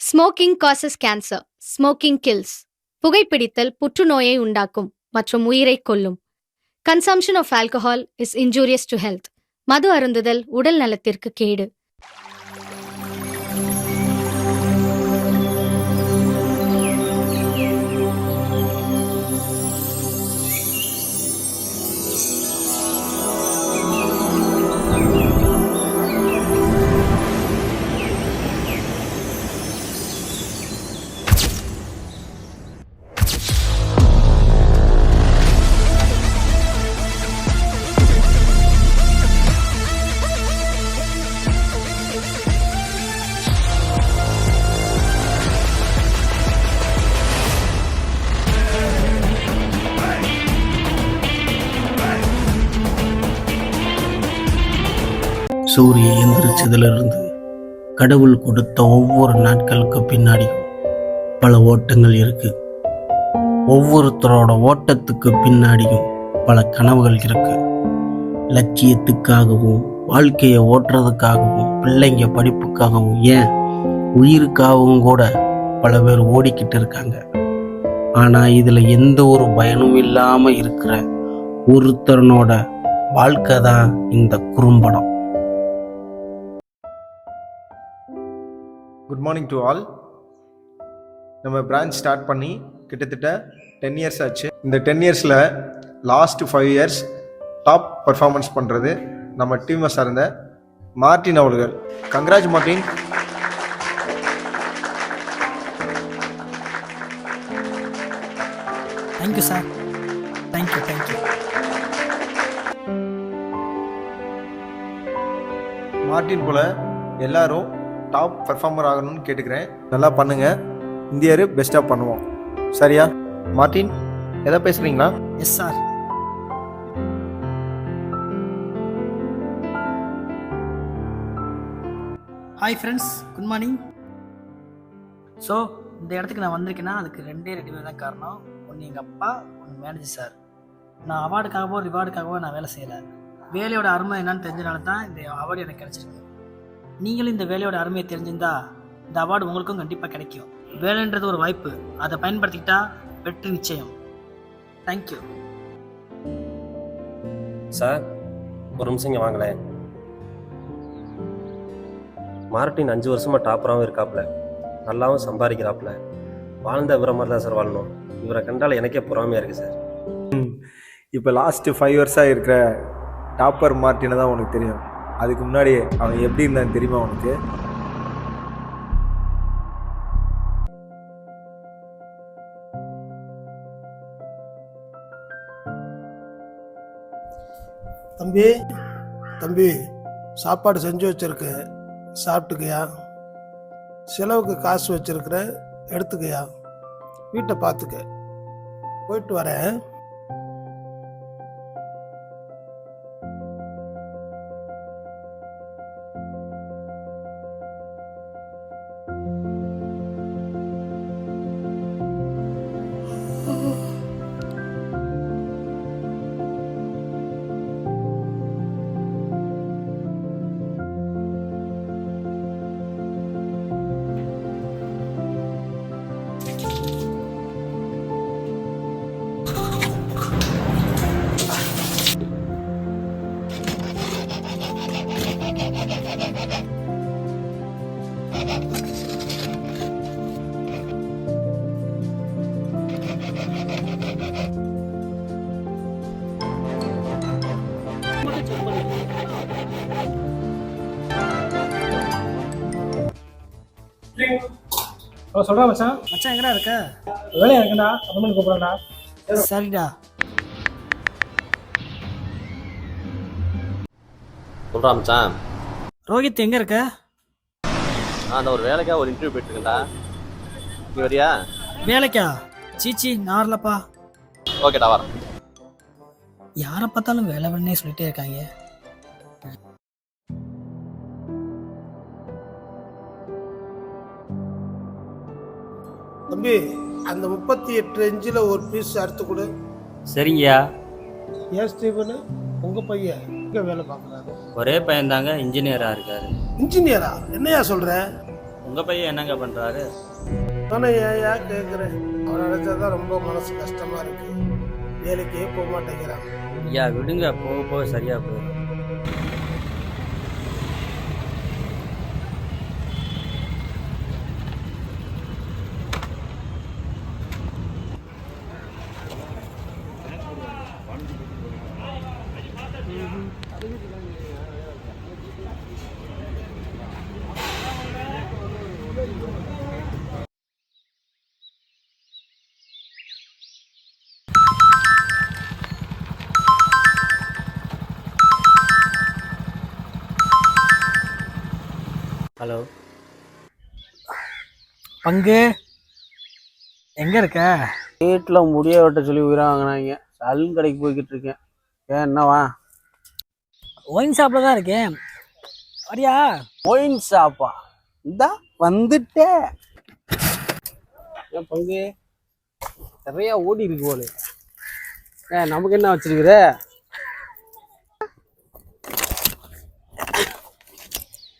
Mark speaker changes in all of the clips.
Speaker 1: Smoking causes cancer. Smoking kills. புகைப்பிடித்தல் புற்றுநோயை உண்டாக்கும் மற்றும் உயிரைக் கொல்லும். Consumption of alcohol is injurious to health. மது அருந்துதல் உடல் நலத்திற்கு கேடு.
Speaker 2: சூரிய எந்திரிச்சதிலிருந்து கடவுள் கொடுத்த ஒவ்வொரு நாட்களுக்கு பின்னாடியும் பல ஓட்டங்கள் இருக்கு. ஒவ்வொருத்தரோட ஓட்டத்துக்கு பின்னாடியும் பல கனவுகள் இருக்கு. லட்சியத்துக்காகவும் வாழ்க்கையை ஓட்டுறதுக்காகவும் பிள்ளைங்க படிப்புக்காகவும் ஏன் உயிருக்காகவும் கூட பல பேர் ஓடிக்கிட்டு இருக்காங்க. ஆனால் இதில் எந்த ஒரு பயனும் இல்லாமல் இருக்கிற ஒருத்தரனோட வாழ்க்கை தான் இந்த குறும்படம்.
Speaker 3: Good morning to all. நம்ம பிரான்ச் ஸ்டார்ட் பண்ணி கிட்டத்தட்ட 10 இயர்ஸ் ஆச்சு. இந்த 10 இயர்ஸில் லாஸ்ட் 5 இயர்ஸ் டாப் பர்ஃபார்மன்ஸ் பண்ணுறது நம்ம டீமை சார்ந்த மார்ட்டின் அவர்கள். Congrats Martin.
Speaker 4: Thank you sir. Thank you.
Speaker 3: Martin போல் எல்லாரும் டாப் பர்ஃபார்மர் ஆகணும்னு கேட்டுக்கிறேன். நல்லா பண்ணுங்க. இந்த இயர் பெஸ்ட்டாக பண்ணுவோம். சரியா மார்ட்டின்? எதை பேசுகிறீங்களா?
Speaker 4: Yes sir. Hi friends, good morning. So இந்த இடத்துக்கு நான் வந்திருக்கேன்னா அதுக்கு ரெண்டு பேர் தான் காரணம். ஒன்று எங்கள் அப்பா, ஒன்று மேனேஜர் சார். நான் அவார்டுக்காகவோ ரிவார்டுக்காகவோ நான் வேலை செய்யலை. வேலையோட அருமை என்னன்னு தெரிஞ்சனால தான் இந்த அவார்டு எனக்கு கிடச்சிருக்கு. நீங்களும் இந்த வேலையோட அருமையை தெரிஞ்சிருந்தா இந்த அவார்டு உங்களுக்கும் கண்டிப்பாக கிடைக்கும். வேலைன்றது ஒரு வாய்ப்பு, அதை பயன்படுத்திக்கிட்டா வெற்றி நிச்சயம். Thank you
Speaker 5: sir. ஒரு நிமிஷம் இங்கே வாங்களேன். மார்ட்டின் 5 வருஷமாக டாப்பராகவும் இருக்காப்புல, நல்லாவும் சம்பாதிக்கிறாப்புல. வாழ்ந்த இவரை மாதிரி தான் சார் வாழணும். இவரை கண்டால் எனக்கே பொறாமையாக இருக்குது சார்.
Speaker 3: இப்போ லாஸ்ட்டு 5 இயர்ஸாக இருக்கிற டாப்பர் மார்ட்டினை தான் உனக்கு தெரியும். அதுக்கு முன்னாடி அவன் எப்படி இருந்தான்னு தெரியுமா உனக்கு?
Speaker 6: தம்பி சாப்பாடு செஞ்சு வச்சிருக்க, சாப்பிட்டுக்கையா. செலவுக்கு காசு வச்சிருக்கிற, எடுத்துக்கையா. வீட்டை பார்த்துக்க. போயிட்டு வரேன்.
Speaker 7: சொல்றா மச்சான்.
Speaker 4: மச்சான் எங்கடா இருக்க?
Speaker 7: வேலையா இருக்கா? அப்புறமா கூப்பிடா.
Speaker 4: சரிடா.
Speaker 5: சொல்கிறா மச்சான்.
Speaker 4: ரோஹித் எங்கே இருக்க?
Speaker 5: அந்த ஒரு வேலைக்காக ஒரு இன்டர்வியூ போயிட்டுருக்கேன்டா. நீ வரியா?
Speaker 4: வேலைக்கா? சீச்சி, நான் வரலப்பா.
Speaker 5: ஓகேடா, வரேன்.
Speaker 4: யாரை பார்த்தாலும் வேலை வேணே சொல்லிட்டே இருக்காங்க.
Speaker 6: தம்பி, அந்த 38 இன்ச்சில் ஒரு பீஸ் அறுத்து கொடு.
Speaker 8: சரிங்கய்யா.
Speaker 6: ஏன் ஸ்டீவனு, உங்கள் பையன் இங்கே வேலை பார்க்குறாரு?
Speaker 8: ஒரே பையன் தாங்க, இன்ஜினியராக இருக்காரு.
Speaker 6: இன்ஜினியரா? என்னையா சொல்கிற?
Speaker 8: உங்கள் பையன் என்னங்க பண்ணுறாரு?
Speaker 6: ஆனால் ஏன் கேட்குறேன்? அவனை நினச்சா தான் ரொம்ப மனசு கஷ்டமாக இருக்கு. வேலைக்கே போக மாட்டேங்கிறான்.
Speaker 8: ஐயா விடுங்க, போக போக சரியாக போயிடும். ஹலோ,
Speaker 4: பங்கு எங்கே இருக்க?
Speaker 2: வீட்டில் முடிய வெட்ட சொல்லி உயிரை வாங்கினாங்க. சலூன் கடைக்கு போய்கிட்டு இருக்கேன். ஏன் என்னவா?
Speaker 4: ஒயின் ஷாப்பில் தான் இருக்கேன். வரியா?
Speaker 2: ஒயின் ஷாப்பா? இந்தா வந்துட்டே. ஏன் பங்கு நிறையா ஓடி இருக்கு போல. நமக்கு என்ன வச்சிருக்கிற?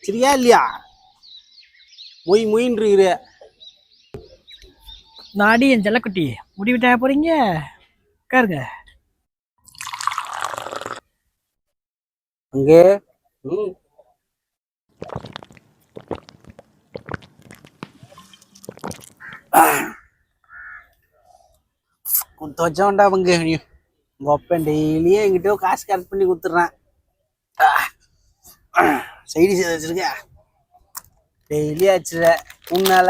Speaker 2: சரியா இல்லையா? மொயின்னு இருக்கிற.
Speaker 4: நாடி என் செல்லக்குட்டி முடிவிட்டா போறீங்க? உட்காருங்க.
Speaker 2: அங்கே குத்த வச்சவன்டா பங்கு. உங்க அப்பன் டெய்லியும் என்கிட்ட காசு கரெக்ட் பண்ணி கொடுத்துட்றான். சைடு செய்து வச்சிருக்க டெய்லி வச்சிடுற. உன்னால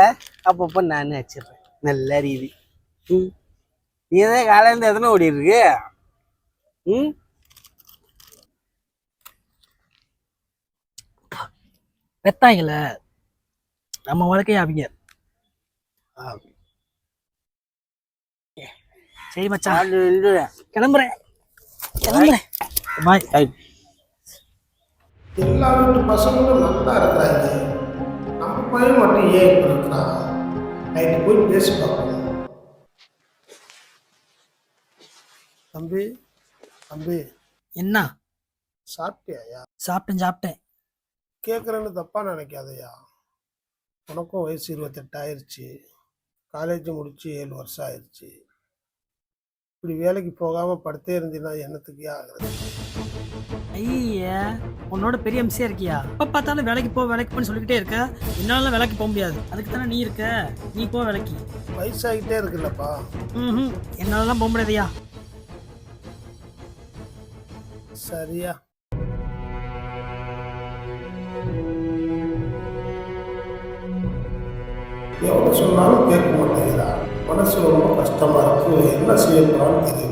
Speaker 2: அப்பப்போ நானே வச்சிடுறேன். நல்ல ரீதி. நீ தான் காலையிலேருந்து எத்தனை ஓடி இருக்கு?
Speaker 4: வெத்தாங்கல்ல நம்ம வாழ்க்கையை அவங்க. சரி மச்சான், கிளம்புறேன். பாய்.
Speaker 6: எல்லா வீட்டு பசங்களும் நல்லா இருக்கிறாங்க. நம்ம பையன் மட்டும் ஏன் இப்படி இருக்கிறான்? நைட்டு போய் பேசி பார்ப்போம். தம்பி தம்பி,
Speaker 4: என்ன
Speaker 6: சாப்பிட்டியாயா?
Speaker 4: சாப்பிட்டேன்.
Speaker 6: கேட்குறேன்னு தப்பாக நினைக்காதயா. உனக்கும் வயசு 28 ஆயிடுச்சு. காலேஜ் முடிச்சு 7 வருஷம் ஆயிடுச்சு. இப்படி வேலைக்கு போகாமல் படுத்தே இருந்தீங்கன்னா என்னத்துக்கே ஆகுறது?
Speaker 4: ஐயா, உன்னோட பெரிய எம்சியா இருக்கியா? எப்ப பார்த்தாலும் வேலைக்கு போன்னு சொல்லிக்கிட்டே இருக்க. என்னால வேலைக்கு போக முடியாது. அதுக்கு தானே நீ இருக்க. நீ போ வேலைக்கு.
Speaker 6: வயசாகிட்டே இருக்குல்லப்பா.
Speaker 4: என்னாலலாம் போக முடியாதுயா.
Speaker 6: சரியா? எவ்வளோ சொன்னாலும் கேட்க மாட்டேங்கிறா. மனசு ரொம்ப கஷ்டமா இருக்கு. என்ன செய்ய போறான்னு தெரியல.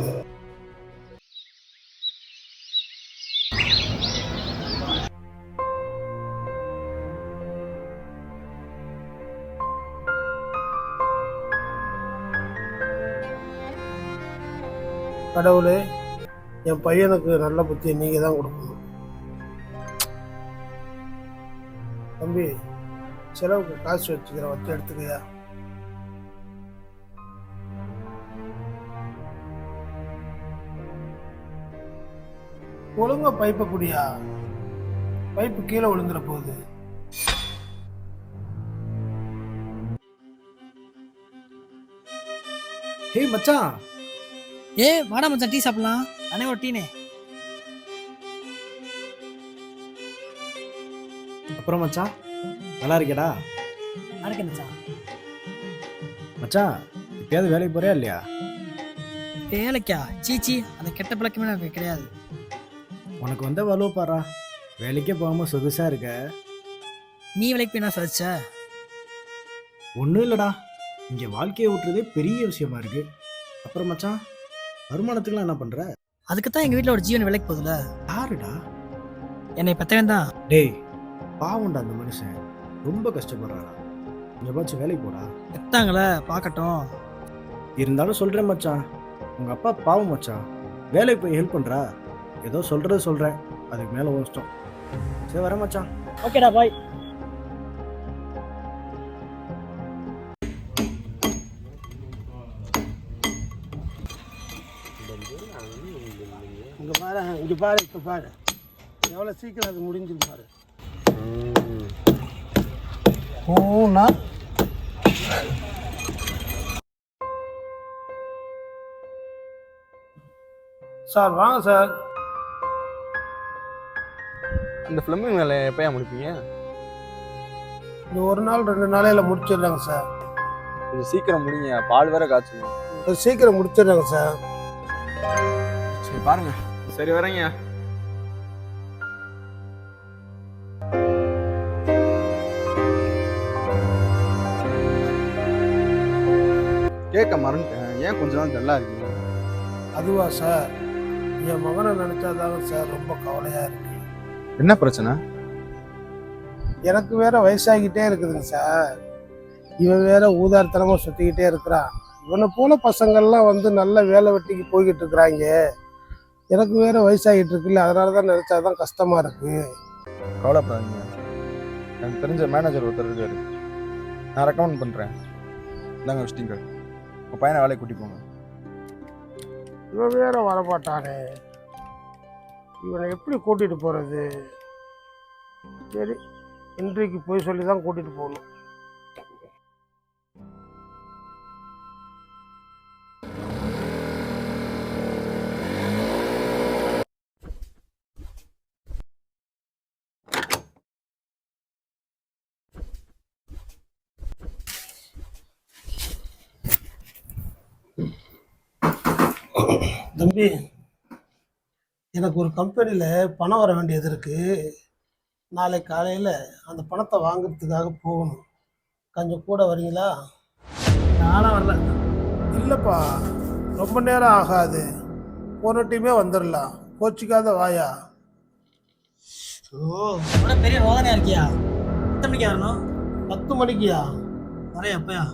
Speaker 6: கடவுளே, என் பையனுக்கு நல்ல புத்தியை நீங்க தான் கொடுக்கணும். தம்பி, செலவுக்கு காசு வச்சுக்கிறேன், வச்சு எடுத்துக்கையா. ஒழுங்கா பைப்பை குடியா. பைப்பு கீழே விழுந்துற போகுது.
Speaker 7: ஹேய் மச்சான்,
Speaker 4: வாடா மச்சான், டீ சாப்பிடலாம். அண்ணே ஒரு டீனே.
Speaker 9: அப்புறம் மச்சான் நல்லா இருக்கேடா?
Speaker 4: அடக்க மச்சான்.
Speaker 9: மச்சான் இப்பயாவது வேலைக்கு போறியா இல்லையா?
Speaker 4: வேலைக்கா? சீச்சி, அந்த கெட்ட பழக்கமே எனக்கு கிடையாது.
Speaker 9: உனக்கு வந்த வலுவ பாரா. வேலைக்கே போகாம சொகுசா இருக்க.
Speaker 4: நீ வேலைக்கு போய் என்ன சாதிச்ச?
Speaker 9: ஒன்றும் இல்லைடா, இங்கே வாழ்க்கையை விட்டுறதே பெரிய விஷயமா இருக்கு. அப்புறம் மச்சான் வருமானத்துக்குலாம் என்ன பண்ற?
Speaker 4: அதுக்குத்தான் எங்க வீட்டில் ஒரு ஜீவன் வேலைக்கு போகுதுல.
Speaker 9: யாருடா?
Speaker 4: என்னை பெற்றவன் தான்.
Speaker 9: டேய் பாவம்டா, அந்த மனுஷன் ரொம்ப கஷ்டப்படுறாடா. எப்பாச்சும் வேலைக்கு போடா.
Speaker 4: பெத்தாங்களே, பார்க்கட்டும்.
Speaker 9: இருந்தாலும் சொல்கிறேன் மச்சான், உங்கள் அப்பா பாவம் மச்சான். வேலைக்கு போய் ஹெல்ப் பண்ணுறா. ஏதோ சொல்கிறேன், அதுக்கு மேலே ஓஸ்டம். சரி வரேன் மச்சான்.
Speaker 4: ஓகேடா, பாய்.
Speaker 6: இங்கே பாரு, இப்போ பாரு எவ்வளோ சீக்கிரம் அது முடிஞ்சுன்னு பாரு. பூனா சார் வாங்க சார்.
Speaker 3: அந்த ஃபிலிமிங் வேலை எப்போயா முடிப்பீங்க?
Speaker 6: இந்த ஒரு நாள் 2 நாளையில் முடிச்சிடுறாங்க சார்.
Speaker 3: கொஞ்சம் சீக்கிரம் முடிங்க, பால் வேற காய்ச்சணும்.
Speaker 6: கொஞ்சம் சீக்கிரம் முடிச்சிடுறாங்க சார்.
Speaker 3: சரி பாருங்க. சரி வரேங்க. கேட்க மறந்துட்டேன், ஏன் கொஞ்ச நாள் டல்லா இருக்கீங்க?
Speaker 6: அதுவா சார், என் மகனை நினைச்சாதாங்க சார் ரொம்ப கவலையா இருக்கு.
Speaker 3: என்ன பிரச்சனை?
Speaker 6: எனக்கு வேற வயசாகிட்டே இருக்குதுங்க சார். இவன் வேற ஊதாரித்தனமா சுத்திக்கிட்டே இருக்கிறான். இவனை போல பசங்கள்லாம் வந்து நல்ல வேலை வெட்டிக்கு போய்கிட்டு இருக்கிறாங்க. எனக்கு வேற வயசாகிட்டு இருக்குல்ல, அதனாலதான் நினைச்சாதான் கஷ்டமா இருக்கு.
Speaker 3: கவலைப்படாதீங்க, எனக்கு தெரிஞ்ச மேனேஜர் ஒருத்தர் இருக்காரு, நான் ரெக்கமெண்ட் பண்ணுறேன். இந்தாங்க விசிட்டிங் கார்டு, உங்கள் பையனை வேலையை கூட்டி போங்க.
Speaker 6: இவன் வேற வரமாட்டானே, இவனை எப்படி கூட்டிட்டு போறது? சரி, இன்றைக்கு போய் சொல்லி தான் கூட்டிட்டு போகணும். தம்பி, எனக்கு ஒரு கம்பெனியில் பணம் வர வேண்டியது இருக்கு. நாளை காலையில் அந்த பணத்தை வாங்குறதுக்காக போகணும். கொஞ்சம் கூட வரீங்களா?
Speaker 4: நானும் வரல.
Speaker 6: இல்லைப்பா, ரொம்ப நேரம் ஆகாது, போன டீமே வந்துடலாம். கோச்சிக்காத வாயா.
Speaker 4: உனக்கு பெரிய ரோதனையா இருக்கியா? எத்தனை மணிக்கு வரணும்?
Speaker 6: 10 மணிக்குயா?
Speaker 4: வரையா அப்பயா?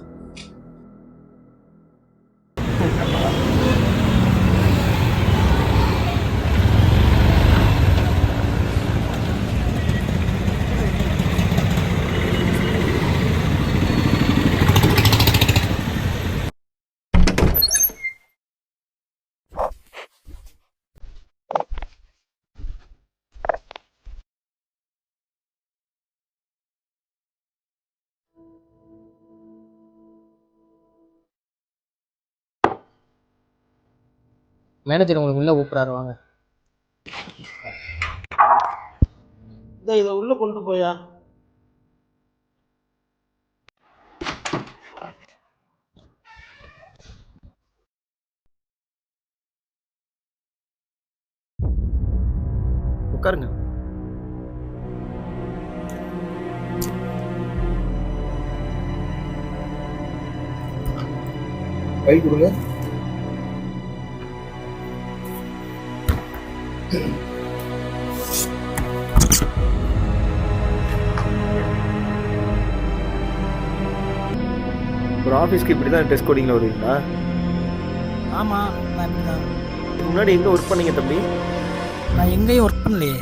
Speaker 10: மேனேஜர் உங்களுக்கு உள்ளே கூப்பிட்றாரு, வாங்க.
Speaker 6: இதை உள்ளே கொண்டு போயா.
Speaker 9: உட்காருங்க.
Speaker 3: கை கொடுங்க.
Speaker 9: ஒரு ஆஃபீஸ்க்கு இப்படி தான் டெஸ்ட் கோடிங்கில் வருவீங்களா?
Speaker 4: ஆமாம், நான் இப்படி தான்.
Speaker 9: இதுக்கு முன்னாடி எங்கே ஒர்க் பண்ணீங்க தம்பி?
Speaker 4: நான் எங்கேயும் ஒர்க் பண்ணலையே.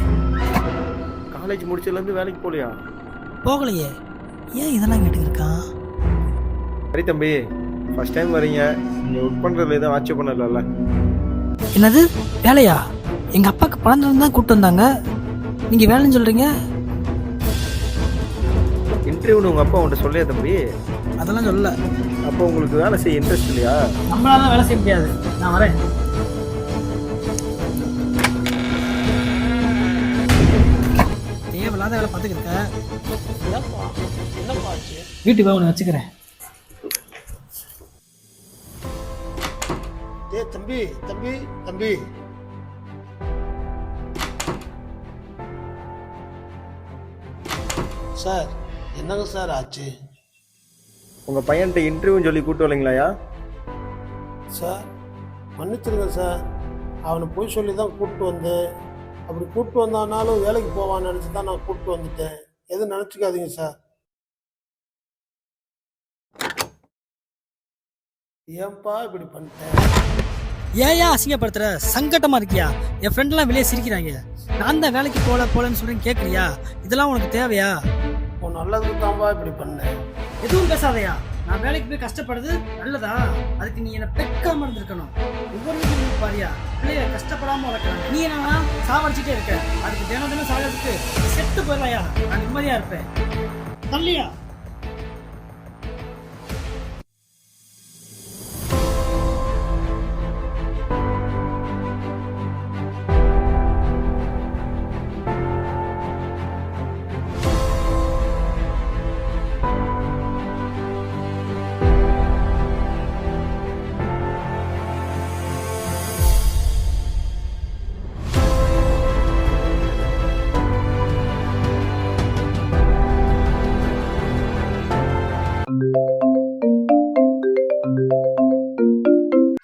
Speaker 9: காலேஜ் முடிச்சதுலேருந்து வேலைக்கு போகலையா?
Speaker 4: போகலையே. ஏன் இதெல்லாம் கேட்டுக்கிட்டு இருக்கான்?
Speaker 3: சரி தம்பி, ஃபர்ஸ்ட் டைம் வரீங்க, நீங்கள் ஒர்க் பண்ணுறதுல எதுவும் ஆட்சி பண்ணல.
Speaker 4: என்னது வேலையா? எங்கள் அப்பாவுக்கு பணம் தான் கூப்பிட்டு வந்தாங்க, நீங்கள் வேலைன்னு சொல்கிறீங்க?
Speaker 9: இன்டர்வியூன்னு உங்கள் அப்பா உன்ட்ட சொல்லையா தம்பி?
Speaker 4: அதெல்லாம் சொல்லல.
Speaker 9: அப்போ உங்களுக்கு வேலை செய்ய இன்ட்ரெஸ்ட் இல்லையா?
Speaker 4: நம்மளால வேலை செய்ய முடியாது, நான் வரேன். தேவையில்லாத வேலை பார்த்துக்கிட்டு இருக்க. வீட்டுக்கு போய் உன்னை வச்சுக்கிறேன்.
Speaker 6: தம்பி தம்பி தம்பி, சார் என்னங்க சார் ஆச்சு?
Speaker 9: உங்கள் பையன்கிட்ட இன்டர்வியூன்னு சொல்லி கூப்பிட்டு வரலைங்களாயா?
Speaker 6: சார் மன்னிச்சிருங்க சார், அவனை போய் சொல்லி தான் கூப்பிட்டு வந்தேன். அப்படி கூப்பிட்டு வந்தானாலும் வேலைக்கு போவான்னு நினச்சி தான் நான் கூப்பிட்டு வந்துட்டேன். எதுவும் நினச்சிக்காதீங்க சார். ஏன்பா இப்படி பண்ணிட்டேன்?
Speaker 4: ஏன் அசிங்கப்படுத்துற? சங்கட்டமா இருக்கியா? என் ஃப்ரெண்ட்லாம் வெளியே சிரிக்கிறாங்க, நான் தான் வேலைக்கு போலன்னு சொல்றேன்னு கேட்குறியா? இதெல்லாம் உனக்கு தேவையா?
Speaker 6: உன் நல்லதுக்கு தான்ப்பா இப்படி பண்ணேன்.
Speaker 4: எதுவும் பேசாதையா. நான் வேலைக்கு போய் கஷ்டப்படுறது நல்லதா? அதுக்கு நீ என்ன பெக்காம இருந்திருக்கணும். ஒவ்வொரு வீட்லையும் பாரியா பிள்ளைய கஷ்டப்படாம வளர்க்குறாங்க, நீ என்னன்னா சாவடிச்சுட்டே இருக்க. அதுக்கு தினம் சாகிறதுக்கு செத்து போயிடலையா? நான் நிம்மதியா இருப்பேன். தள்ளியா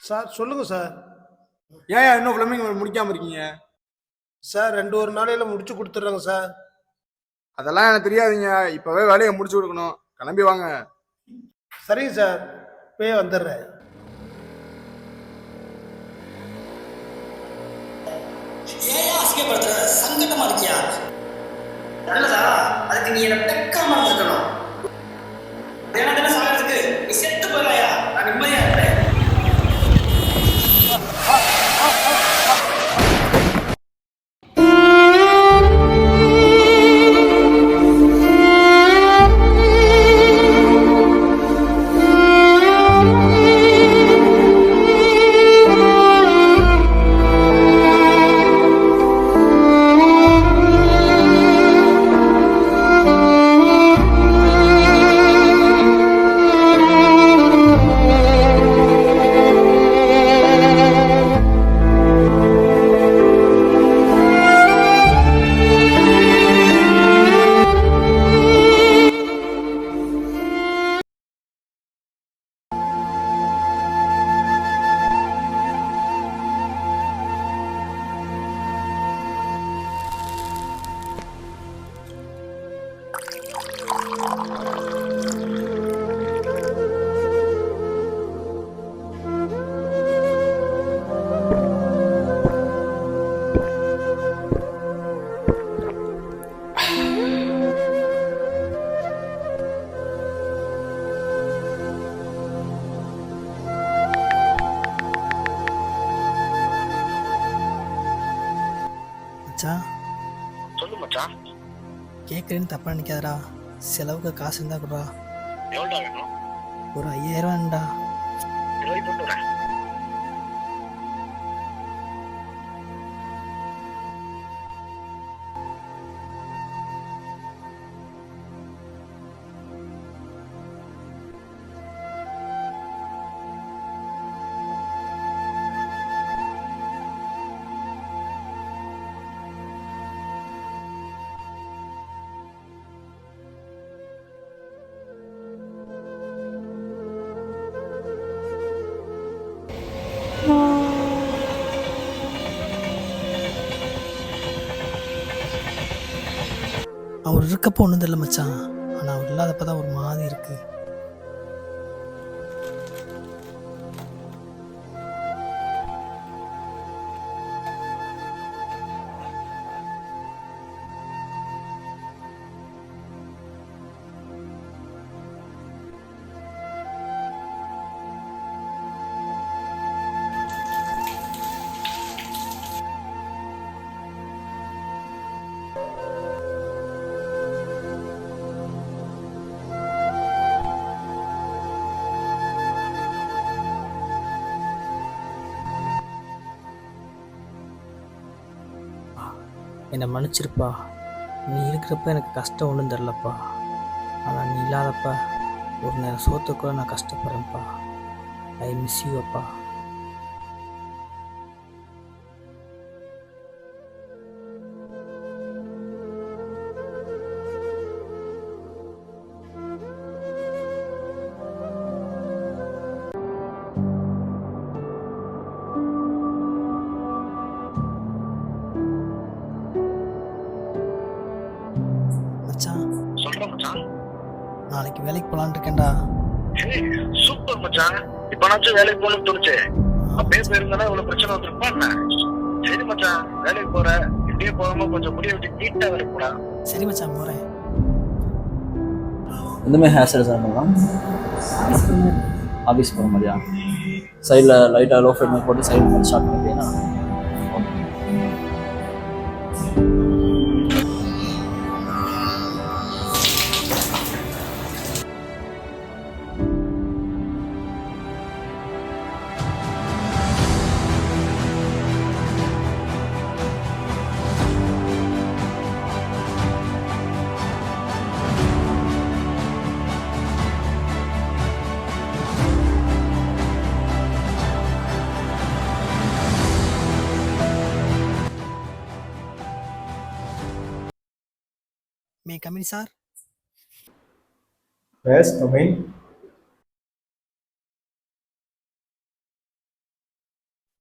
Speaker 6: சார் சொல்லுங்க சார்.
Speaker 11: ஏன் இன்னும் ஃபிளமிங் முடிக்காம இருக்கீங்க?
Speaker 6: சார் 2 நாளையில முடிச்சு கொடுத்துட்றேங்க சார்.
Speaker 11: அதெல்லாம் எனக்கு தெரியாதுங்க. இப்பவே வேலையை முடிச்சு கொடுக்கணும். கிளம்பி வாங்க.
Speaker 6: சரிங்க சார், இப்பயே வந்துடுறேன்.
Speaker 4: ஏன் அசிங்கப்படுத்துற? சங்கடமா இருக்கியா? நல்லதா? அதுக்கு நீ என்ன டெக்காம இருக்கணும். வேணாம் சாகிறதுக்கு நீ செத்து போயிடலையா? நான் நிம்மதியா இருப்பேன். மச்சான்,
Speaker 12: சொல்லு மச்சான்.
Speaker 4: கேட்குறேன்னு தப்பா நினைக்காதடா. செலவுக்கு காசு இருந்தா கூடா.
Speaker 12: எவ்வளோடா வேணும்?
Speaker 4: ஒரு 5000
Speaker 12: இருபது போட்டு வரேன்.
Speaker 4: அவர் இருக்கப்போ ஒன்றும் தெரியல மச்சான். ஆனால் அவர் இல்லாதப்ப தான் ஒரு மாதிரி இருக்கு. என்னை மன்னிச்சிருப்பா. நீ இருக்கிறப்ப எனக்கு கஷ்டம் ஒன்றும் தெரிலப்பா. ஆனால் நீ இல்லாதப்ப ஒரு நேரம் சோத்துக்கூட நான் கஷ்டப்படுறேன்ப்பா. ஐ மிஸ் யூ அப்பா.
Speaker 12: சொல்றேன் மச்சான்.
Speaker 4: நாளைக்கு வேலைக்கு போகலான்னு இருக்கேன்டா.
Speaker 12: சூப்பர் மச்சான். இப்பனாச்சும் வேலைக்கு போகணும்னு தோணுச்சு. அப்பயே போயிருந்தா இவ்வளவு பிரச்சனை வந்துருப்பா என்ன? சரி மச்சான், வேலைக்கு போற. இப்படியே போகாம கொஞ்சம் முடிய விட்டு நீட்டா வேலைக்கு போடா.
Speaker 4: சரி மச்சான், போகிறேன்.
Speaker 13: எதுவுமே ஹேர் ஸ்டைல் பண்ணலாம். ஆஃபீஸ் போகிற மாதிரியா? சைடில் லைட்டாக லோ ஃபேட் மாதிரி போட்டு சைடில் மாதிரி ஸ்டார்ட் பண்ணிட்டீங்கன்னா
Speaker 4: may coming sir?
Speaker 3: Yes, come in.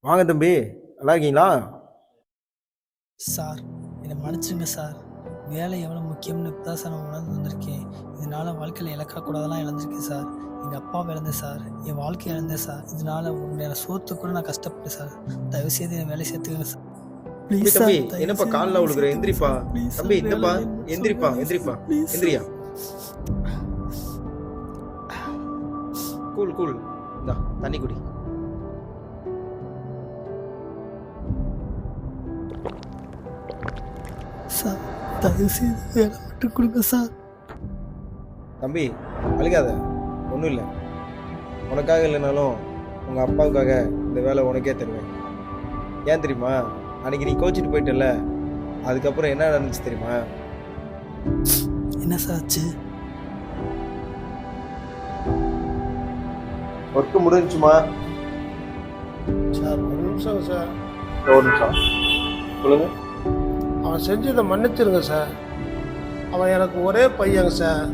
Speaker 3: வாங்க தம்பி, நல்லா இருக்கீங்களா?
Speaker 4: சார் என்னை மன்னிச்சிருங்க சார். வேலை எவ்வளோ முக்கியம்னு இப்போ தான் சார் நான் உணர்ந்து வந்திருக்கேன். இதனால் வாழ்க்கையில் இழக்கக்கூடாதெல்லாம் இழந்திருக்கேன் சார். எங்கள் அப்பாவை இழந்தேன் சார், என் வாழ்க்கையை இழந்தேன் சார். இதனால் உங்களுடைய சோத்து கூட நான் கஷ்டப்பட்டேன் சார். தயவுசெய்து என் வேலை சேர்த்துக்கங்க சார். ப்ளீஸ்
Speaker 3: தம்பி, என்னப்பா காலில் விழுகிற? எந்திரிப்பா தம்பி, இந்தப்பா எந்திரிப்பா, எந்திரிப்பா, எந்திரியா. கூல் கூல், இந்தா தண்ணி குடி.
Speaker 4: சார் தயவுசெய்து வேலை மட்டும் கொடுங்க சார்.
Speaker 3: தம்பி அழுகாத, ஒன்றும் இல்லை. உனக்காக இல்லைனாலும் உங்கள் அப்பாவுக்காக இந்த வேலை உனக்கே தருவேன். ஏன் தெரியுமா? அன்றைக்கி நீ கோச்சிட்டு போயிட்டல, அதுக்கப்புறம் என்ன நடந்துச்சு தெரியுமா?
Speaker 4: என்ன சார் ஆச்சு?
Speaker 3: ஒர்க்கு முடிஞ்சுமா?
Speaker 6: சார் ஒரு நிமிஷம் சார்.
Speaker 3: ஒரு நிமிஷம் சொல்லுங்க.
Speaker 6: அவன் செஞ்சதை மன்னிச்சிருங்க சார். அவன் எனக்கு ஒரே பையங்க சார்.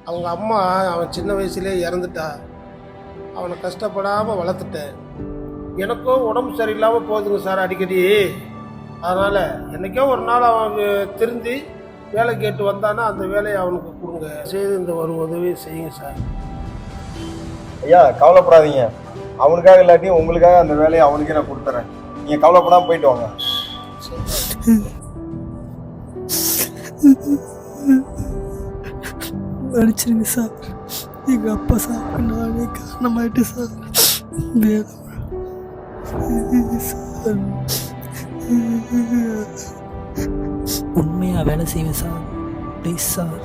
Speaker 6: அவங்க அம்மா அவன் சின்ன வயசுலேயே இறந்துட்டா. அவனை கஷ்டப்படாமல் வளர்த்துட்டேன். எனக்கும் உடம்பு சரியில்லாமல் போகுதுங்க சார் அடிக்கடி. அதனால் என்றைக்கோ ஒரு நாள் அவன் திருந்தி வேலை கேட்டு வந்தானா அந்த வேலையை அவனுக்கு கொடுங்க. செய்து இந்த ஒரு உதவி செய்யுங்க சார்.
Speaker 3: ஐயா கவலைப்படாதீங்க, அவனுக்காக இல்லாட்டியும் உங்களுக்காக அந்த வேலையை அவனுக்கே நான் கொடுத்துறேன். நீங்கள் கவலைப்படாமல் போயிட்டு வாங்க.
Speaker 4: மன்னிச்சிருங்க சார். எங்கள் அப்பா சார் நானே காரணமாயிட்டு சார். உண்மையாக வேலை செய்வேன் சார். Please sir.